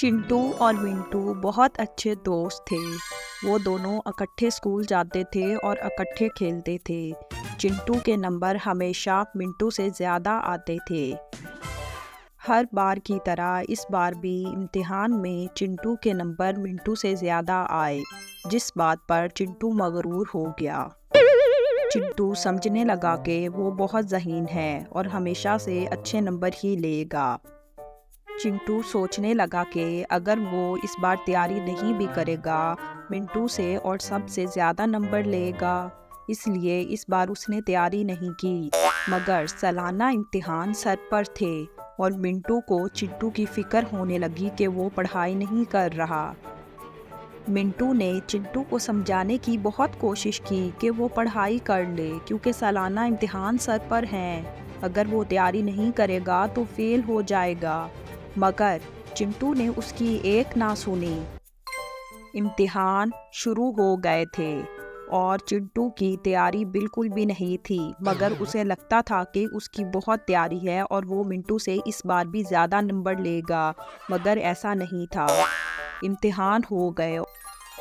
चिंटू और मिंटू बहुत अच्छे दोस्त थे। वो दोनों इकट्ठे स्कूल जाते थे और इकट्ठे खेलते थे। चिंटू के नंबर हमेशा मिंटू से ज़्यादा आते थे। हर बार की तरह इस बार भी इम्तिहान में चिंटू के नंबर मिंटू से ज़्यादा आए, जिस बात पर चिंटू मगरूर हो गया। चिंटू समझने लगा कि वो बहुत ज़हीन है और हमेशा से अच्छे नंबर ही लेगा। चिंटू सोचने लगा कि अगर वो इस बार तैयारी नहीं भी करेगा, मिंटू से और सबसे ज़्यादा नंबर लेगा। इसलिए इस बार उसने तैयारी नहीं की। मगर सालाना इम्तिहान सर पर थे और मिंटू को चिंटू की फ़िक्र होने लगी कि वो पढ़ाई नहीं कर रहा। मिंटू ने चिंटू को समझाने की बहुत कोशिश की कि वो पढ़ाई कर ले, क्योंकि सालाना इम्तिहान सर पर हैं। अगर वो तैयारी नहीं करेगा तो फेल हो जाएगा। मगर चिंटू ने उसकी एक ना सुनी। इम्तिहान शुरू हो गए थे और चिंटू की तैयारी बिल्कुल भी नहीं थी, मगर उसे लगता था कि उसकी बहुत तैयारी है और वो मिंटू से इस बार भी ज़्यादा नंबर लेगा। मगर ऐसा नहीं था। इम्तिहान हो गए,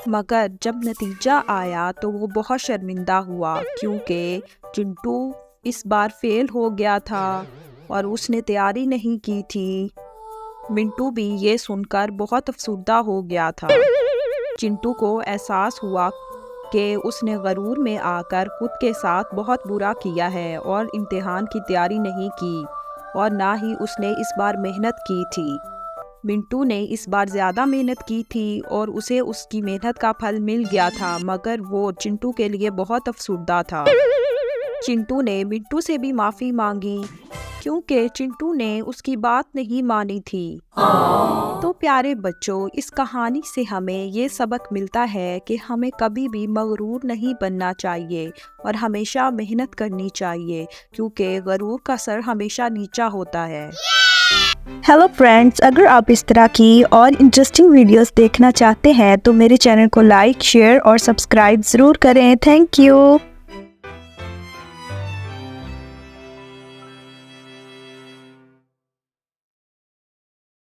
मगर जब नतीजा आया तो वो बहुत शर्मिंदा हुआ, क्योंकि चिंटू इस बार फेल हो गया था और उसने तैयारी नहीं की थी। मिंटू भी ये सुनकर बहुत अफसुर्दा हो गया था। चिंटू को एहसास हुआ कि उसने गरूर में आकर खुद के साथ बहुत बुरा किया है और इम्तिहान की तैयारी नहीं की और ना ही उसने इस बार मेहनत की थी। मिंटू ने इस बार ज़्यादा मेहनत की थी और उसे उसकी मेहनत का फल मिल गया था, मगर वो चिंटू के लिए बहुत अफसुर्दा था। चिंटू ने मिंटू से भी माफ़ी मांगी, क्योंकि चिंटू ने उसकी बात नहीं मानी थी। तो प्यारे बच्चों, इस कहानी से हमें ये सबक मिलता है कि हमें कभी भी मगरूर नहीं बनना चाहिए और हमेशा मेहनत करनी चाहिए, क्योंकि गरूर का सर हमेशा नीचा होता है। हेलो फ्रेंड्स, अगर आप इस तरह की और इंटरेस्टिंग वीडियोस देखना चाहते हैं तो मेरे चैनल को लाइक, शेयर और सब्सक्राइब ज़रूर करें। Thank you.